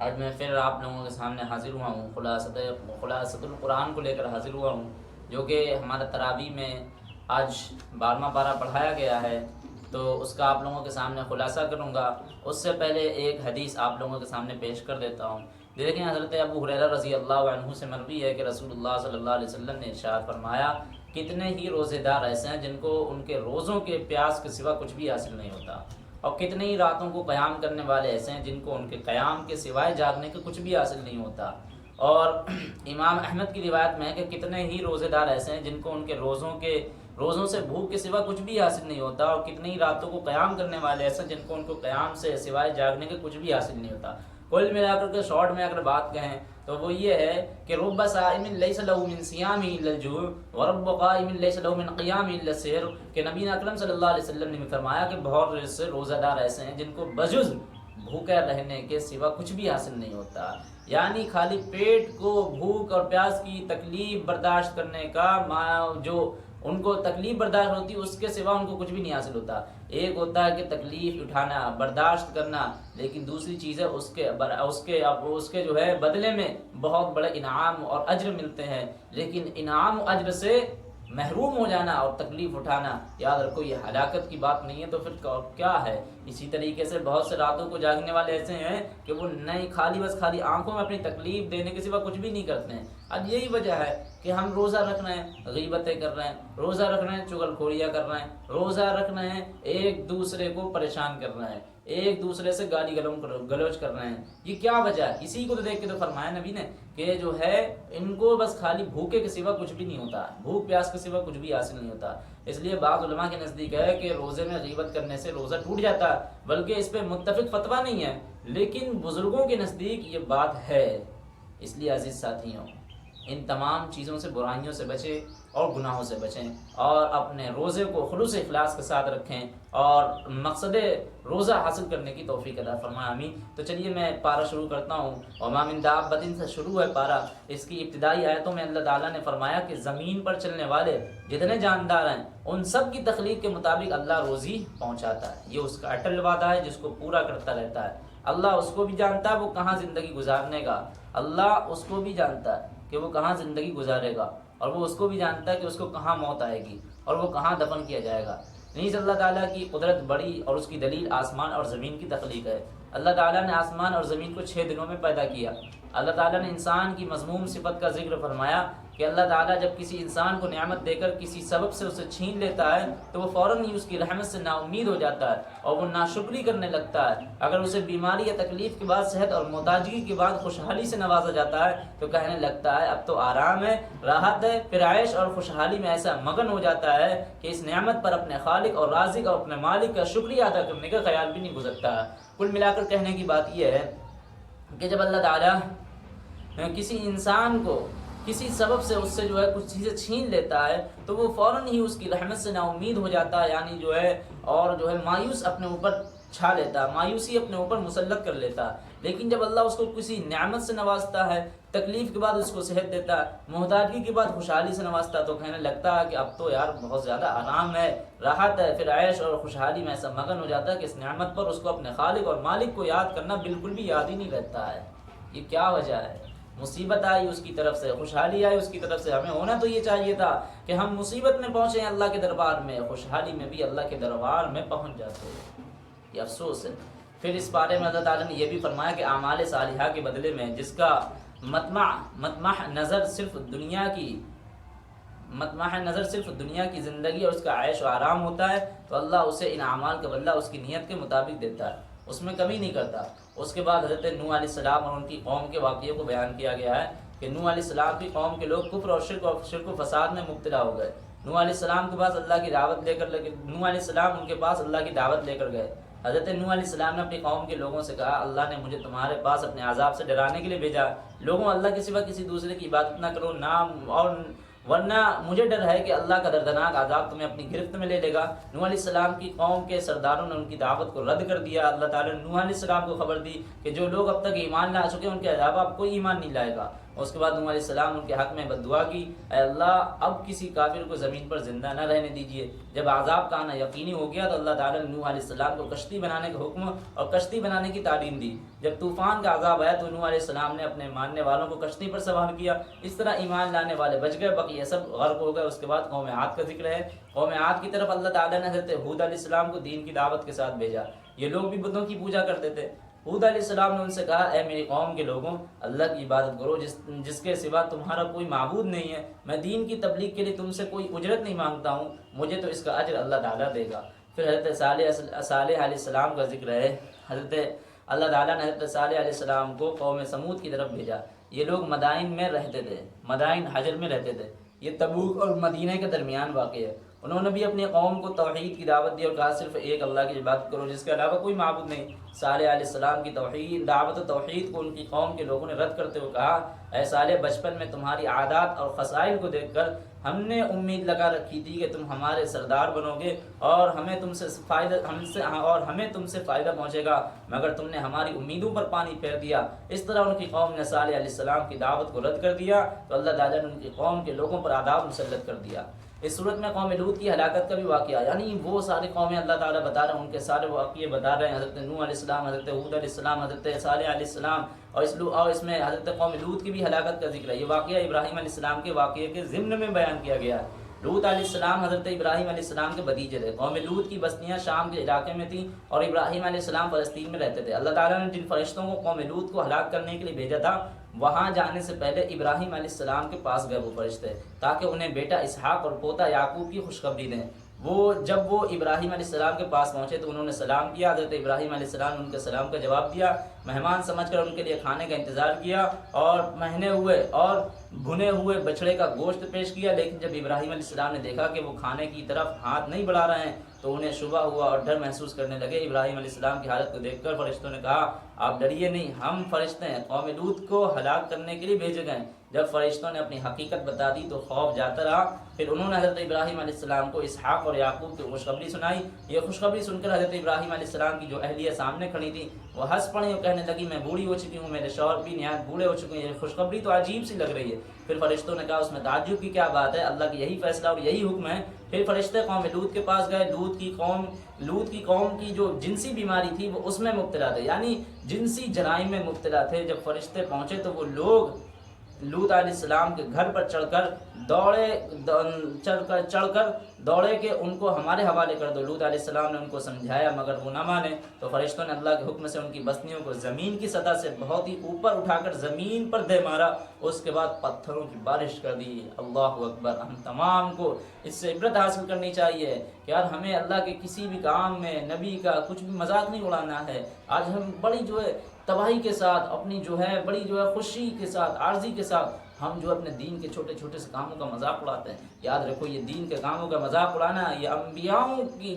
آج میں پھر آپ لوگوں کے سامنے حاضر ہوا ہوں، خلاصۃ القرآن کو لے کر حاضر ہوا ہوں، جو کہ ہمارا تراویح میں آج 12واں پارہ پڑھایا گیا ہے، تو اس کا آپ لوگوں کے سامنے خلاصہ کروں گا۔ اس سے پہلے ایک حدیث آپ لوگوں کے سامنے پیش کر دیتا ہوں۔ دیکھیں، حضرت ابو ہریرہ رضی اللہ عنہ سے مروی ہے کہ رسول اللہ صلی اللہ علیہ وسلم نے ارشاد فرمایا، کتنے ہی روزے دار ایسے ہیں جن کو ان کے روزوں کے پیاس کے سوا کچھ بھی حاصل نہیں ہوتا، اور کتنے ہی راتوں کو قیام کرنے والے ایسے ہیں جن کو ان کے قیام کے سوائے جاگنے کے کچھ بھی حاصل نہیں ہوتا۔ اور امام احمد کی روایت میں ہے کہ کتنے ہی روزے دار ایسے ہیں جن کو ان کے روزوں سے بھوک کے سوا کچھ بھی حاصل نہیں ہوتا، اور کتنی ہی راتوں کو قیام کرنے والے ایسے ہیں جن کو ان کو قیام سے سوائے جاگنے کے کچھ بھی حاصل نہیں ہوتا۔ کل ملا کر کے شارٹ میں اگر بات کہیں تو وہ یہ ہے کہ رب صائم لیس له من صیامہ الا الجوع ورب قائم لیس له من قیامہ الا السحر، کہ نبی اکرم صلی اللہ علیہ وسلم نے فرمایا کہ بہت سے روزہ دار ایسے ہیں جن کو بجز بھوکے رہنے کے سوا کچھ بھی حاصل نہیں ہوتا، یعنی خالی پیٹ کو بھوک اور پیاس کی تکلیف برداشت کرنے کا جو ان کو تکلیف برداشت ہوتی ہے اس کے سوا ان کو کچھ بھی نہیں حاصل ہوتا۔ ایک ہوتا ہے کہ تکلیف اٹھانا، برداشت کرنا، لیکن دوسری چیز ہے اس کے جو ہے بدلے میں بہت بڑے انعام اور اجر ملتے ہیں، لیکن انعام و اجر سے محروم ہو جانا اور تکلیف اٹھانا، یاد رکھو یہ ہلاکت کی بات نہیں ہے تو پھر کیا ہے۔ اسی طریقے سے بہت سے راتوں کو جاگنے والے ایسے ہیں کہ وہ نہیں خالی آنکھوں میں اپنی تکلیف دینے کے سوا کچھ بھی نہیں کرتے ہیں۔ اب یہی وجہ ہے کہ ہم روزہ رکھ رہے ہیں، غیبتیں کر رہے ہیں، روزہ رکھ رہے ہیں، چغل خوریاں کر رہے ہیں، روزہ رکھ رہے ہیں، ایک دوسرے کو پریشان کر رہے ہیں، ایک دوسرے سے گالی گلوچ کر رہے ہیں۔ یہ کیا وجہ ہے؟ اسی کو تو دیکھ کے تو فرمایا نبی نے کہ جو ہے ان کو بس خالی بھوکے کے سوا کچھ بھی نہیں ہوتا، بھوک پیاس کے سوا کچھ بھی حاصل نہیں ہوتا۔ اس لیے بعض علماء کے نزدیک ہے کہ روزے میں غیبت کرنے سے روزہ ٹوٹ جاتا ہے، بلکہ اس پہ متفق فتویٰ نہیں ہے، لیکن بزرگوں کے نزدیک یہ بات ہے۔ اس لیے عزیز ساتھیوں، ان تمام چیزوں سے، برائیوں سے بچیں اور گناہوں سے بچیں، اور اپنے روزے کو خلوص اخلاص کے ساتھ رکھیں اور مقصد روزہ حاصل کرنے کی توفیق عطا فرمائے، آمین۔ تو چلیے میں پارہ شروع کرتا ہوں۔ وما من دابۃ سے شروع ہے پارہ۔ اس کی ابتدائی آیتوں میں اللہ تعالیٰ نے فرمایا کہ زمین پر چلنے والے جتنے جاندار ہیں ان سب کی تخلیق کے مطابق اللہ روزی پہنچاتا ہے۔ یہ اس کا اٹل وعدہ ہے جس کو پورا کرتا رہتا ہے۔ اللہ اس کو بھی جانتا ہے وہ کہاں زندگی گزارنے گا، اللہ اس کو بھی جانتا ہے کہ وہ کہاں زندگی گزارے گا، اور وہ اس کو بھی جانتا ہے کہ اس کو کہاں موت آئے گی اور وہ کہاں دفن کیا جائے گا۔ نیز اللہ تعالیٰ کی قدرت بڑی اور اس کی دلیل آسمان اور زمین کی تخلیق ہے۔ اللہ تعالیٰ نے آسمان اور زمین کو 6 دنوں میں پیدا کیا۔ اللہ تعالیٰ نے انسان کی مذموم صفت کا ذکر فرمایا کہ اللہ تعالیٰ جب کسی انسان کو نعمت دے کر کسی سبب سے اسے چھین لیتا ہے تو وہ فوراً ہی اس کی رحمت سے نا امید ہو جاتا ہے اور وہ ناشکری کرنے لگتا ہے۔ اگر اسے بیماری یا تکلیف کے بعد صحت اور محتاجگی کے بعد خوشحالی سے نوازا جاتا ہے تو کہنے لگتا ہے اب تو آرام ہے، راحت ہے، پھر عیش اور خوشحالی میں ایسا مگن ہو جاتا ہے کہ اس نعمت پر اپنے خالق اور رازق اور اپنے مالک کا شکریہ ادا کرنے کا خیال بھی نہیں گزرتا ہے۔ کل ملا کر کہنے کی بات یہ ہے کہ جب اللہ تعالیٰ کسی انسان کو کسی سبب سے اس سے جو ہے کچھ چیزیں چھین لیتا ہے تو وہ فوراً ہی اس کی رحمت سے نا امید ہو جاتا ہے، یعنی جو ہے اور جو ہے مایوس اپنے اوپر چھا لیتا ہے، مایوسی اپنے اوپر مسلط کر لیتا ہے۔ لیکن جب اللہ اس کو کسی نعمت سے نوازتا ہے، تکلیف کے بعد اس کو صحت دیتا ہے، محتاجگی کے بعد خوشحالی سے نوازتا ہے، تو کہنے لگتا ہے کہ اب تو یار بہت زیادہ آرام ہے، راحت ہے، پھر عیش اور خوشحالی میں ایسا مگن ہو جاتا ہے کہ اس نعمت پر اس کو اپنے خالق اور مالک کو یاد کرنا بالکل بھی یاد ہی نہیں رہتا ہے۔ یہ کیا وجہ ہے؟ مصیبت آئی اس کی طرف سے، خوشحالی آئی اس کی طرف سے۔ ہمیں ہونا تو یہ چاہیے تھا کہ ہم مصیبت میں پہنچے ہیں اللہ کے دربار میں، خوشحالی میں بھی اللہ کے دربار میں پہنچ جاتے ہیں۔ یہ افسوس ہے۔ پھر اس بارے میں اللہ تعالیٰ نے یہ بھی فرمایا کہ اعمال صالحہ کے بدلے میں جس کا مطمع نظر صرف دنیا کی زندگی اور اس کا عیش و آرام ہوتا ہے تو اللہ اسے ان اعمال کا بدلہ اس کی نیت کے مطابق دیتا ہے، اس میں کمی نہیں کرتا۔ اس کے بعد حضرت نوح علیہ السلام اور ان کی قوم کے واقعے کو بیان کیا گیا ہے کہ نوح علیہ السلام کی قوم کے لوگ کفر اور شرک و فساد میں مبتلا ہو گئے۔ نوح علیہ السلام کے پاس اللہ کی دعوت لے کر نوح علیہ السلام ان کے پاس اللہ کی دعوت لے کر گئے۔ حضرت نوح علیہ السلام نے اپنی قوم کے لوگوں سے کہا اللہ نے مجھے تمہارے پاس اپنے عذاب سے ڈرانے کے لیے بھیجا، لوگوں اللہ کے سوا کسی دوسرے کی عبادت نہ کرو ورنہ مجھے ڈر ہے کہ اللہ کا دردناک عذاب تمہیں اپنی گرفت میں لے لے گا۔ نوح علیہ السلام کی قوم کے سرداروں نے ان کی دعوت کو رد کر دیا۔ اللہ تعالیٰ نے نوح علیہ السلام کو خبر دی کہ جو لوگ اب تک ایمان لا چکے ان کے عذاب اب کوئی ایمان نہیں لائے گا، اور اس کے بعد نوح علیہ السلام ان کے حق میں بد دعا کی، اے اللہ اب کسی کافر کو زمین پر زندہ نہ رہنے دیجیے۔ جب عذاب کا آنا یقینی ہو گیا تو اللہ تعالیٰ نے نوح علیہ السلام کو کشتی بنانے کا حکم اور کشتی بنانے کی تعلیم دی۔ جب طوفان کا عذاب آیا تو نوح علیہ السلام نے اپنے ماننے والوں کو کشتی پر سوار کیا، اس طرح ایمان لانے والے بچ گئے، بقیہ سب غرق ہو گئے۔ اس کے بعد قوم عاد کا ذکر ہے۔ قوم عاد کی طرف اللہ تعالیٰ نے حضرت ہود علیہ السلام کو دین کی دعوت کے ساتھ بھیجا۔ یہ لوگ بھی بتوں کی پوجا کرتے تھے۔ ہود علیہ السلام نے ان سے کہا، اے میری قوم کے لوگوں، اللہ کی عبادت کرو جس کے سوا تمہارا کوئی معبود نہیں ہے۔ میں دین کی تبلیغ کے لیے تم سے کوئی اجرت نہیں مانگتا ہوں، مجھے تو اس کا اجر اللہ تعالیٰ دے گا۔ پھر حضرت صالح علیہ السلام کا ذکر ہے۔ اللہ تعالیٰ نے حضرت صالح علیہ السلام کو قوم سمود کی طرف بھیجا۔ یہ لوگ مدائن میں رہتے تھے، مدائن حجر میں رہتے تھے، یہ تبوک اور مدینہ کے درمیان واقع ہے۔ انہوں نے بھی اپنی قوم کو توحید کی دعوت دی اور کہا صرف ایک اللہ کی عبادت کرو جس کے علاوہ کوئی معبود نہیں۔ صالح علیہ السلام کی دعوت و توحید کو ان کی قوم کے لوگوں نے رد کرتے ہوئے کہا، اے صالح، بچپن میں تمہاری عادات اور خصائل کو دیکھ کر ہم نے امید لگا رکھی تھی کہ تم ہمارے سردار بنو گے اور ہمیں تم سے فائدہ پہنچے گا، مگر تم نے ہماری امیدوں پر پانی پھیر دیا۔ اس طرح ان کی قوم نے صالح علیہ السلام کی دعوت کو رد کر دیا تو اللہ تعالیٰ نے ان کی قوم کے لوگوں پر عذاب مسلط کر دیا۔ اس صورت میں قوم لوط کی ہلاکت کا بھی واقعہ، یعنی وہ ساری قومیں اللہ تعالیٰ بتا رہے ہیں، ان کے سارے واقعے بتا رہے ہیں۔ حضرت نوح علیہ السلام، حضرت ہود علیہ السلام، حضرت صالح علیہ السلام، اور اس میں حضرت قوم لوط کی بھی ہلاکت کا ذکر ہے۔ یہ واقعہ ابراہیم علیہ السلام کے واقعے کے ضمن میں بیان کیا گیا ہے۔ لوط علیہ السلام حضرت ابراہیم علیہ السلام کے بھتیجے تھے۔ قوم لوط کی بستیاں شام کے علاقے میں تھیں اور ابراہیم علیہ السلام فلسطین میں رہتے تھے۔ اللہ تعالیٰ نے جن فرشتوں کو قوم لوط کو ہلاک کرنے کے لیے بھیجا تھا، وہاں جانے سے پہلے ابراہیم علیہ السلام کے پاس گئے وہ فرشتے، تاکہ انہیں بیٹا اسحاق اور پوتا یعقوب کی خوشخبری دیں۔ جب وہ ابراہیم علیہ السلام کے پاس پہنچے تو انہوں نے سلام کیا۔ حضرت ابراہیم علیہ السلام نے ان کے سلام کا جواب دیا، مہمان سمجھ کر ان کے لیے کھانے کا انتظار کیا اور مہنے ہوئے اور بھنے ہوئے بچڑے کا گوشت پیش کیا۔ لیکن جب ابراہیم علیہ السلام نے دیکھا کہ وہ کھانے کی طرف ہاتھ نہیں بڑھا رہے ہیں تو انہیں شبہ ہوا اور ڈر محسوس کرنے لگے۔ ابراہیم علیہ السلام کی حالت کو دیکھ کر فرشتوں نے کہا، آپ ڈریے نہیں، ہم فرشتے ہیں، قوم لوط کو ہلاک کرنے کے لیے بھیجے گئے۔ جب فرشتوں نے اپنی حقیقت بتا دی تو خوف جاتا رہا۔ پھر انہوں نے حضرت ابراہیم علیہ السلام کو اسحاق اور یعقوب کی خوشخبری سنائی۔ یہ خوشخبری سن کر حضرت ابراہیم علیہ السلام کی جو اہلیہ سامنے کھڑی تھی وہ ہنس پڑی اور کہنے لگی، میں بوڑھی ہو چکی ہوں، میرے شوہر بھی نہایت بوڑھے ہو چکے ہیں، یہ خوشخبری تو عجیب سی لگ رہی ہے۔ پھر فرشتوں نے کہا، اس میں تعجب کی کیا بات ہے، اللہ کی یہی فیصلہ اور یہی حکم ہے۔ پھر فرشتے قوم لوط کے پاس گئے۔ لوط کی قوم کی جو جنسی بیماری تھی وہ اس میں مبتلا تھے، یعنی جنسی جرائم میں مبتلا تھے۔ جب فرشتے پہنچے تو وہ لوگ لوط علیہ السلام کے گھر پر چڑھ کر دوڑے کہ ان کو ہمارے حوالے کر دو۔ لوط علیہ السلام نے ان کو سمجھایا مگر وہ نہ مانے، تو فرشتوں نے اللہ کے حکم سے ان کی بستیوں کو زمین کی سطح سے بہت ہی اوپر اٹھا کر زمین پر دے مارا، اس کے بعد پتھروں کی بارش کر دی۔ اللہ اکبر! ہم تمام کو اس سے عبرت حاصل کرنی چاہیے کہ یار ہمیں اللہ کے کسی بھی کام میں نبی کا کچھ بھی مذاق نہیں اڑانا ہے۔ آج ہم بڑی تباہی کے ساتھ، اپنی بڑی خوشی کے ساتھ، عارضی کے ساتھ ہم اپنے دین کے چھوٹے چھوٹے سے کاموں کا مذاق اڑاتے ہیں۔ یاد رکھو، یہ دین کے کاموں کا مذاق اڑانا، یہ انبیاؤں کی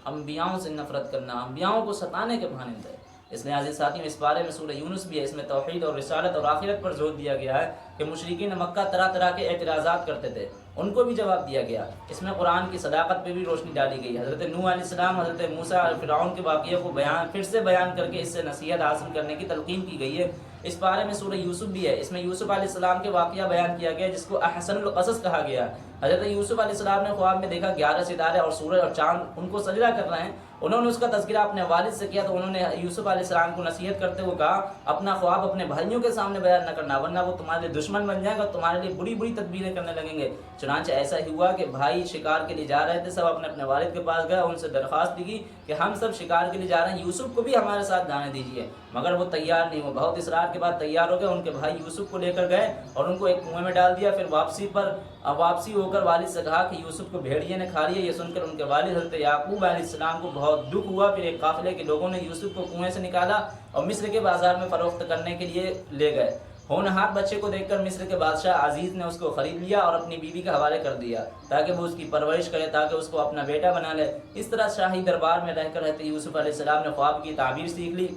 انبیاؤں سے نفرت کرنا، انبیاؤں کو ستانے کے مانند ہے۔ اس لیے عزیز ساتھیوں، اس بارے میں سورہ یونس بھی ہے، اس میں توحید اور رسالت اور آخرت پر زور دیا گیا ہے کہ مشرکین مکہ طرح طرح کے اعتراضات کرتے تھے، ان کو بھی جواب دیا گیا۔ اس میں قرآن کی صداقت پہ بھی روشنی ڈالی گئی۔ حضرت نوح علیہ السلام، حضرت موسیٰ اور فرعون کے واقعے کو پھر سے بیان کر کے اس سے نصیحت حاصل کرنے کی تلقین کی گئی ہے۔ اس بارے میں سورہ یوسف بھی ہے، اس میں یوسف علیہ السلام کے واقعہ بیان کیا گیا جس کو احسن القصص کہا گیا۔ حضرت یوسف علیہ السلام نے خواب میں دیکھا 11 ستارے اور سورج اور چاند ان کو سجدہ کر رہے ہیں۔ انہوں نے اس کا تذکرہ اپنے والد سے کیا تو انہوں نے یوسف علیہ السلام کو نصیحت کرتے ہوئے کہا، اپنا خواب اپنے بھائیوں کے سامنے بیان نہ کرنا ورنہ وہ تمہارے لیے دشمن بن جائیں گے اور تمہارے لیے بری بری تدبیریں کرنے لگیں گے۔ چنانچہ ایسا ہی ہوا کہ بھائی شکار کے لیے جا رہے تھے، سب اپنے اپنے والد کے پاس گئے، ان سے درخواست کی کہ ہم سب شکار کے لیے جا رہے ہیں، یوسف کو بھی ہمارے ساتھ جانے دیجیے، مگر وہ تیار نہیں۔ وہ بہت اصرار کے بعد تیار ہو گئے، ان کے بھائی یوسف کو لے کر گئے اور ان کو ایک کنویں میں ڈال دیا۔ پھر واپسی ہو کر والد سے کہا کہ یوسف کو بھیڑیے نے کھا لیا۔ یہ سن کر ان کے والد حضرت یعقوب علیہ السلام کو بہت دکھ ہوا۔ پھر ایک قافلے کے لوگوں نے یوسف کو کنویں سے نکالا اور مصر کے بازار میں فروخت کرنے کے لیے لے گئے۔ ہونہار بچے کو دیکھ کر مصر کے بادشاہ عزیز نے اس کو خرید لیا اور اپنی بیوی کے حوالے کر دیا تاکہ وہ اس کی پرورش کرے، تاکہ اس کو اپنا بیٹا بنا لے۔ اس طرح شاہی دربار میں رہ کر حضرت یوسف علیہ السلام نے خواب کی تعبیر سیکھ لی۔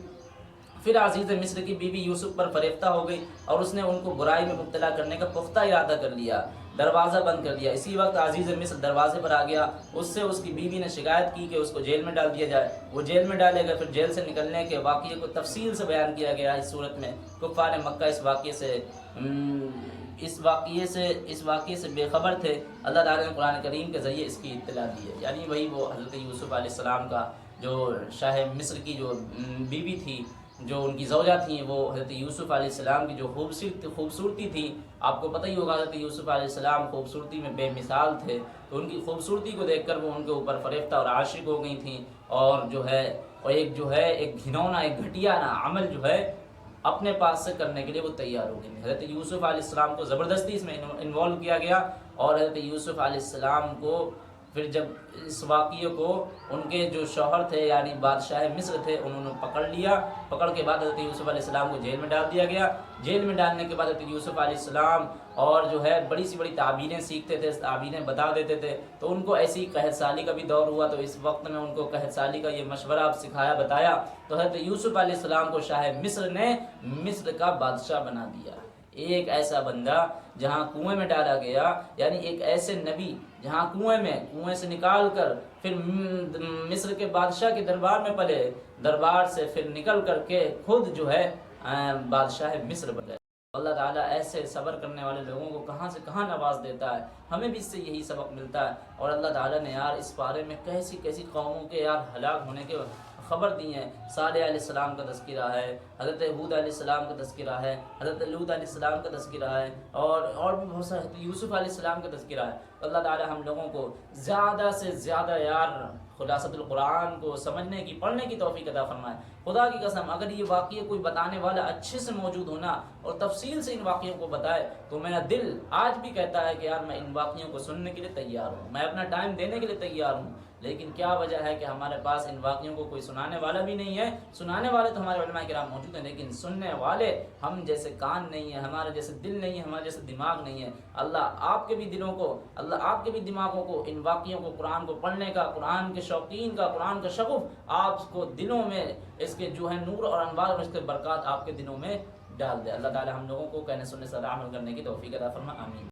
پھر عزیز مصر کی بیوی یوسف پر فریفتہ ہو گئی اور اس نے ان کو برائی میں مبتلا کرنے کا پختہ ارادہ کر لیا۔ دروازہ بند کر دیا۔ اسی وقت عزیز مصر دروازے پر آ گیا، اس سے اس کی بیوی نے شکایت کی کہ اس کو جیل میں ڈال دیا جائے، وہ جیل میں ڈالے گئے۔ پھر جیل سے نکلنے کے واقعے کو تفصیل سے بیان کیا گیا اس صورت میں۔ کفار مکہ اس واقعے سے بے خبر تھے، اللہ تعالیٰ نے قرآن کریم کے ذریعے اس کی اطلاع دی ہے۔ یعنی وہی وہ حضرت یوسف علیہ السلام کا جو شاہ مصر کی جو بیوی تھی، جو ان کی زوجہ تھیں، وہ حضرت یوسف علیہ السلام کی جو خوبصورتی تھی، آپ کو پتہ ہی ہوگا حضرت یوسف علیہ السلام خوبصورتی میں بے مثال تھے، تو ان کی خوبصورتی کو دیکھ کر وہ ان کے اوپر فریفتہ اور عاشق ہو گئی تھیں، اور ایک گھنونا، ایک گھٹیا عمل جو ہے اپنے پاس سے کرنے کے لیے وہ تیار ہو گئی۔ حضرت یوسف علیہ السلام کو زبردستی اس میں انوالو کیا گیا، اور حضرت یوسف علیہ السلام کو پھر جب اس واقعے کو ان کے جو شوہر تھے یعنی بادشاہ مصر تھے، انہوں نے پکڑ لیا، پکڑ کے بعد حضرت یوسف علیہ السلام کو جیل میں ڈال دیا گیا۔ جیل میں ڈالنے کے بعد حضرت یوسف علیہ السلام اور جو ہے بڑی سی بڑی تعبیریں سیکھتے تھے، تعبیریں بتا دیتے تھے، تو ان کو ایسی قحط سالی کا بھی دور ہوا، تو اس وقت میں ان کو قحط سالی کا یہ مشورہ آپ سکھایا، بتایا، تو حضرت یوسف علیہ السلام کو شاہ مصر نے مصر کا بادشاہ بنا دیا۔ ایک ایسا بندہ جہاں کنویں میں ڈالا گیا، یعنی ایک ایسے نبی جہاں کنویں سے نکال کر پھر مصر کے بادشاہ کے دربار میں پلے، دربار سے پھر نکل کر کے خود جو ہے بادشاہ مصر بن گئے۔ اللہ تعالیٰ ایسے صبر کرنے والے لوگوں کو کہاں سے کہاں نواز دیتا ہے، ہمیں بھی اس سے یہی سبق ملتا ہے۔ اور اللہ تعالیٰ نے یار اس بارے میں کیسی کیسی قوموں کے یار ہلاک ہونے کے خبر دی ہیں۔ صالح علیہ السلام کا تذکرہ ہے، حضرت ہود علیہ السلام کا تذکرہ ہے، حضرت لوط علیہ السلام کا تذکرہ ہے، اور بھی بہت سارے، یوسف علیہ السلام کا تذکرہ ہے۔ اللہ تعالیٰ ہم لوگوں کو زیادہ سے زیادہ یار خلاصۃ القرآن کو سمجھنے کی، پڑھنے کی توفیق عطا فرمائے۔ خدا کی قسم اگر یہ واقعہ کوئی بتانے والا اچھے سے موجود ہونا اور تفصیل سے ان واقعوں کو بتائے، تو میرا دل آج بھی کہتا ہے کہ یار میں ان واقعوں کو سننے کے لیے تیار ہوں، میں اپنا ٹائم دینے کے لیے تیار ہوں۔ لیکن کیا وجہ ہے کہ ہمارے پاس ان واقعوں کو کوئی سنانے والا بھی نہیں ہے۔ سنانے والے تو ہمارے علماء کرام موجود ہیں، لیکن سننے والے ہم جیسے کان نہیں ہیں، ہمارے جیسے دل نہیں ہے، ہمارے جیسے دماغ نہیں ہے۔ اللہ آپ کے بھی دلوں کو، اللہ آپ کے بھی دماغوں کو ان واقعوں کو، قرآن کو پڑھنے کا، قرآن کے شوقین کا، قرآن کا شغف آپ کو دلوں میں اس کے جو ہے نور اور انوار اور اس کے برکات آپ کے دلوں میں ڈال دے۔ اللہ تعالی ہم لوگوں کو کہنے سننے سے عمل کرنے کی توفیق عطا فرمائے، آمین۔